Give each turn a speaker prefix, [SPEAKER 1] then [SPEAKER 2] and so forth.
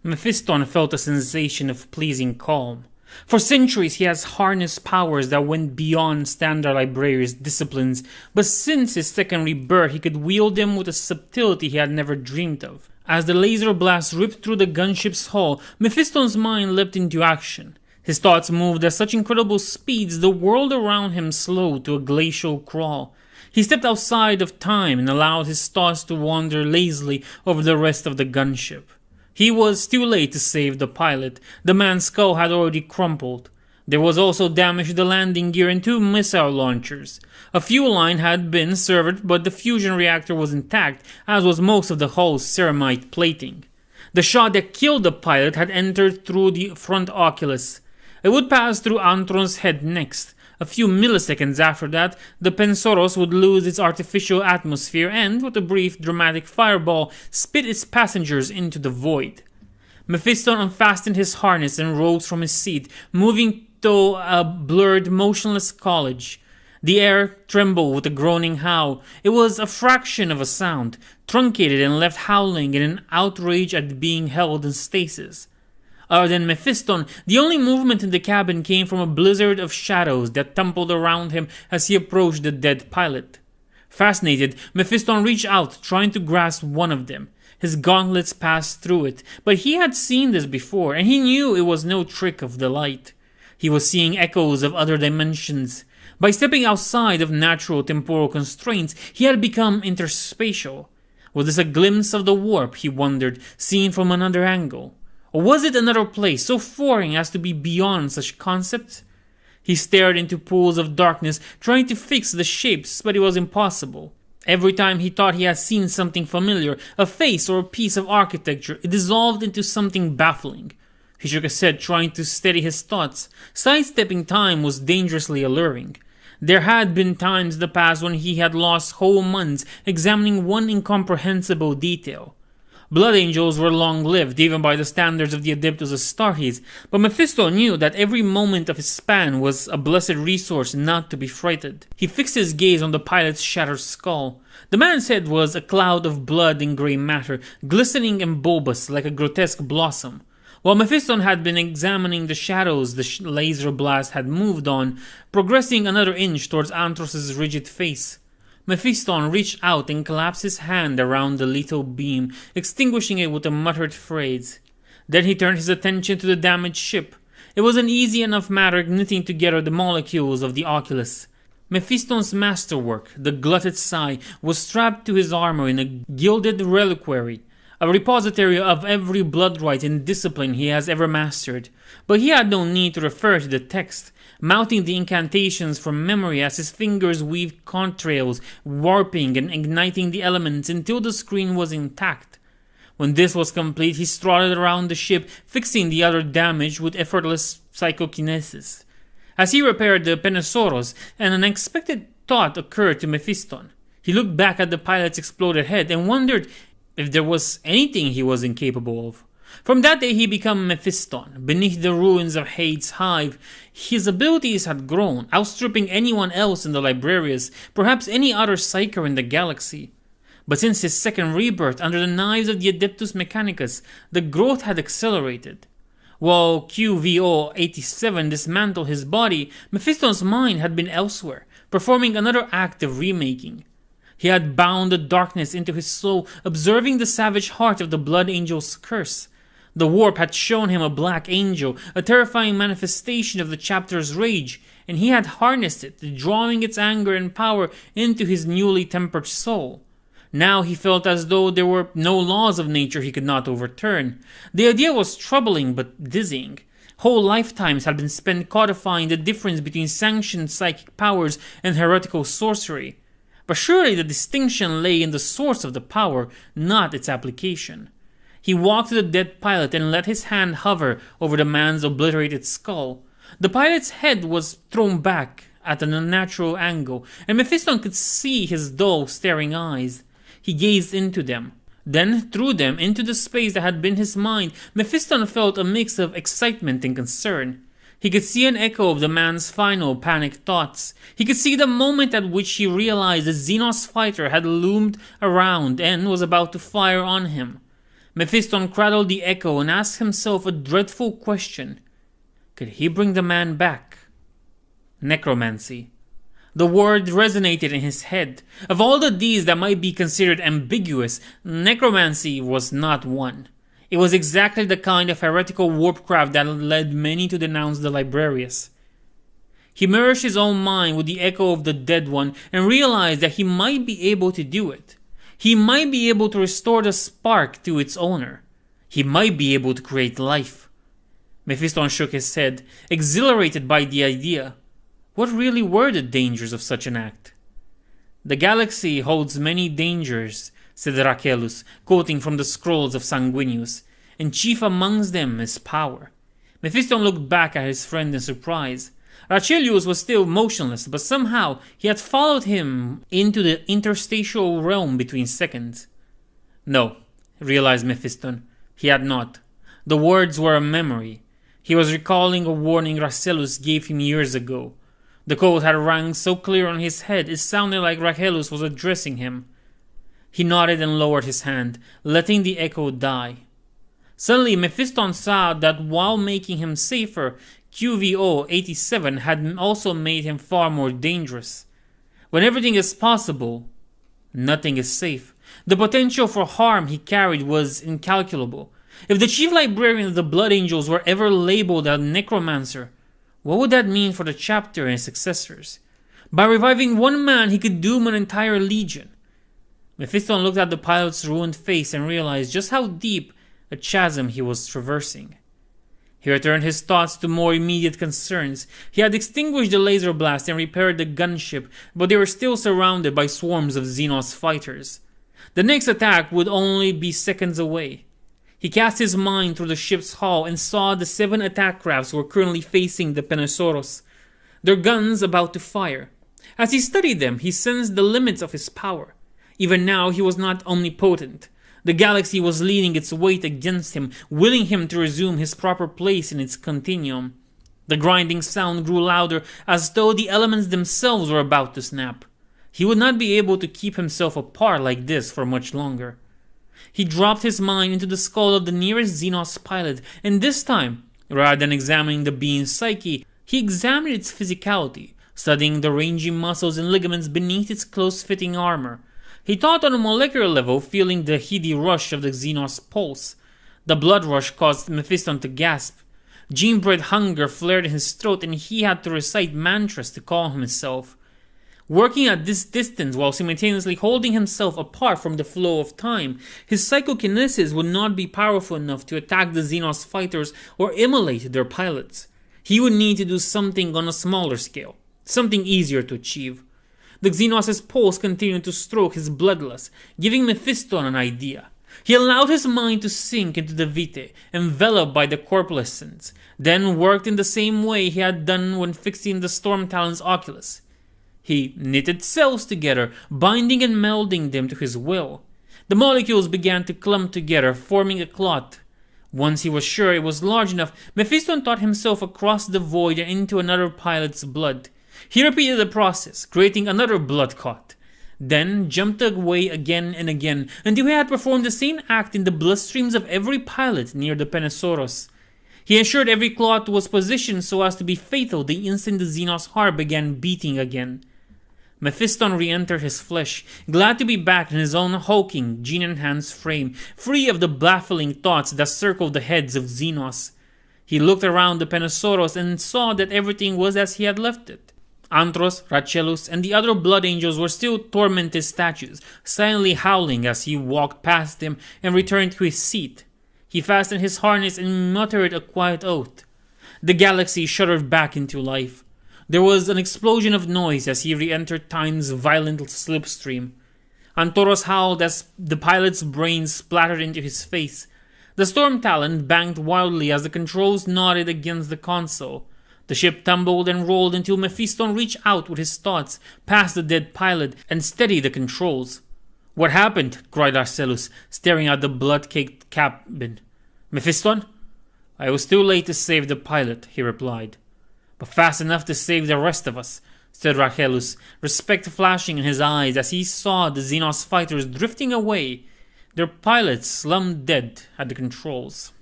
[SPEAKER 1] Mephiston felt a sensation of pleasing calm. For centuries he has harnessed powers that went beyond standard librarian's disciplines, but since his second rebirth he could wield them with a subtlety he had never dreamed of. As the laser blast ripped through the gunship's hull, Mephiston's mind leapt into action. His thoughts moved at such incredible speeds the world around him slowed to a glacial crawl. He stepped outside of time and allowed his thoughts to wander lazily over the rest of the gunship. He was too late to save the pilot. The man's skull had already crumpled. There was also damage to the landing gear and 2 missile launchers. A fuel line had been severed, but the fusion reactor was intact, as was most of the hull's ceramite plating. The shot that killed the pilot had entered through the front oculus. It would pass through Antron's head next. A few milliseconds after that, the Pensoros would lose its artificial atmosphere and, with a brief dramatic fireball, spit its passengers into the void. Mephiston unfastened his harness and rose from his seat, moving to a blurred, motionless college. The air trembled with a groaning howl. It was a fraction of a sound, truncated and left howling in an outrage at being held in stasis. Other than Mephiston, the only movement in the cabin came from a blizzard of shadows that tumbled around him as he approached the dead pilot. Fascinated, Mephiston reached out, trying to grasp one of them. His gauntlets passed through it, but he had seen this before, and he knew it was no trick of the light. He was seeing echoes of other dimensions. By stepping outside of natural temporal constraints, he had become interspatial. Was this a glimpse of the warp, he wondered, seen from another angle? Or was it another place so foreign as to be beyond such concepts? He stared into pools of darkness, trying to fix the shapes, but it was impossible. Every time he thought he had seen something familiar, a face or a piece of architecture, it dissolved into something baffling. He shook his head, trying to steady his thoughts. Sidestepping time was dangerously alluring. There had been times in the past when he had lost whole months examining one incomprehensible detail. Blood angels were long-lived, even by the standards of the Adeptus Astartes, but Mephisto knew that every moment of his span was a blessed resource not to be frightened. He fixed his gaze on the pilot's shattered skull. The man's head was a cloud of blood and grey matter, glistening and bulbous like a grotesque blossom. While Mephiston had been examining the shadows, the laser blast had moved on, progressing another inch towards Antros' rigid face. Mephiston reached out and collapsed his hand around the lethal beam, extinguishing it with a muttered phrase. Then he turned his attention to the damaged ship. It was an easy enough matter knitting together the molecules of the oculus. Mephiston's masterwork, the glutted sigh, was strapped to his armor in a gilded reliquary, a repository of every blood rite and discipline he has ever mastered. But he had no need to refer to the text, mounting the incantations from memory as his fingers weaved contrails, warping and igniting the elements until the screen was intact. When this was complete, he strutted around the ship, fixing the other damage with effortless psychokinesis. As he repaired the Pensoros, an unexpected thought occurred to Mephiston. He looked back at the pilot's exploded head and wondered if there was anything he was incapable of. From that day he became Mephiston. Beneath the ruins of Hade's hive, his abilities had grown, outstripping anyone else in the Librarius, perhaps any other psyker in the galaxy. But since his second rebirth under the knives of the Adeptus Mechanicus, the growth had accelerated. While QVO-87 dismantled his body, Mephiston's mind had been elsewhere, performing another act of remaking. He had bound the darkness into his soul, observing the savage heart of the Blood Angel's curse. The warp had shown him a black angel, a terrifying manifestation of the chapter's rage, and he had harnessed it, drawing its anger and power into his newly tempered soul. Now he felt as though there were no laws of nature he could not overturn. The idea was troubling but dizzying. Whole lifetimes had been spent codifying the difference between sanctioned psychic powers and heretical sorcery. But surely the distinction lay in the source of the power, not its application. He walked to the dead pilot and let his hand hover over the man's obliterated skull. The pilot's head was thrown back at an unnatural angle, and Mephiston could see his dull, staring eyes. He gazed into them. Then, through them, into the space that had been his mind, Mephiston felt a mix of excitement and concern. He could see an echo of the man's final panicked thoughts. He could see the moment at which he realized the Xenos fighter had loomed around and was about to fire on him. Mephiston cradled the echo and asked himself a dreadful question. Could he bring the man back? Necromancy. The word resonated in his head. Of all the deeds that might be considered ambiguous, necromancy was not one. It was exactly the kind of heretical warpcraft that led many to denounce the Librarius. He merged his own mind with the echo of the dead one and realized that he might be able to do it. He might be able to restore the spark to its owner. He might be able to create life. Mephiston shook his head, exhilarated by the idea. What really were the dangers of such an act? The galaxy holds many dangers, said Rachellus, quoting from the scrolls of Sanguinius, and chief amongst them is power. Mephiston looked back at his friend in surprise. Rachellus was still motionless, but somehow he had followed him into the interstitial realm between seconds. No, realized Mephiston, he had not. The words were a memory. He was recalling a warning Rachellus gave him years ago. The code had rang so clear on his head it sounded like Rachellus was addressing him. He nodded and lowered his hand, letting the echo die. Suddenly Mephiston saw that while making him safer, QVO-87 had also made him far more dangerous. When everything is possible, nothing is safe. The potential for harm he carried was incalculable. If the chief librarian of the Blood Angels were ever labeled a necromancer, what would that mean for the chapter and his successors? By reviving one man, he could doom an entire legion. Mephiston looked at the pilot's ruined face and realized just how deep a chasm he was traversing. He returned his thoughts to more immediate concerns. He had extinguished the laser blast and repaired the gunship, but they were still surrounded by swarms of Xenos fighters. The next attack would only be seconds away. He cast his mind through the ship's hull and saw the 7 attack crafts were currently facing the Penesoros, their guns about to fire. As he studied them, he sensed the limits of his power. Even now, he was not omnipotent. The galaxy was leaning its weight against him, willing him to resume his proper place in its continuum. The grinding sound grew louder, as though the elements themselves were about to snap. He would not be able to keep himself apart like this for much longer. He dropped his mind into the skull of the nearest Xenos pilot, and this time, rather than examining the being's psyche, he examined its physicality, studying the rangy muscles and ligaments beneath its close-fitting armor. He thought on a molecular level, feeling the heady rush of the Xenos pulse. The blood rush caused Mephiston to gasp. Gene-bred hunger flared in his throat, and he had to recite mantras to calm himself. Working at this distance while simultaneously holding himself apart from the flow of time, his psychokinesis would not be powerful enough to attack the Xenos fighters or immolate their pilots. He would need to do something on a smaller scale, something easier to achieve. The Xenos' pulse continued to stroke his bloodlust, giving Mephiston an idea. He allowed his mind to sink into the vitae, enveloped by the corpuscence, then worked in the same way he had done when fixing the Storm Talon's oculus. He knitted cells together, binding and melding them to his will. The molecules began to clump together, forming a clot. Once he was sure it was large enough, Mephiston thought himself across the void and into another pilot's blood. He repeated the process, creating another blood clot. Then jumped away again and again, until he had performed the same act in the bloodstreams of every pilot near the Penesoros. He ensured every clot was positioned so as to be fatal the instant the Xenos heart began beating again. Mephiston re-entered his flesh, glad to be back in his own hulking, gene-enhanced frame, free of the baffling thoughts that circled the heads of Xenos. He looked around the Penesoros and saw that everything was as he had left it. Antros, Rachellus, and the other Blood Angels were still tormented statues, silently howling as he walked past them and returned to his seat. He fastened his harness and muttered a quiet oath. The galaxy shuddered back into life. There was an explosion of noise as he re-entered time's violent slipstream. Antoros howled as the pilot's brains splattered into his face. The Storm Talon banged wildly as the controls nodded against the console. The ship tumbled and rolled until Mephiston reached out with his thoughts past the dead pilot and steadied the controls. "What happened?" cried Arcellus, staring at the blood-caked cabin. "Mephiston?" "I was too late to save the pilot," he replied. "But fast enough to save the rest of us," said Rachellus, respect flashing in his eyes as he saw the Xenos fighters drifting away. Their pilots slumped dead at the controls.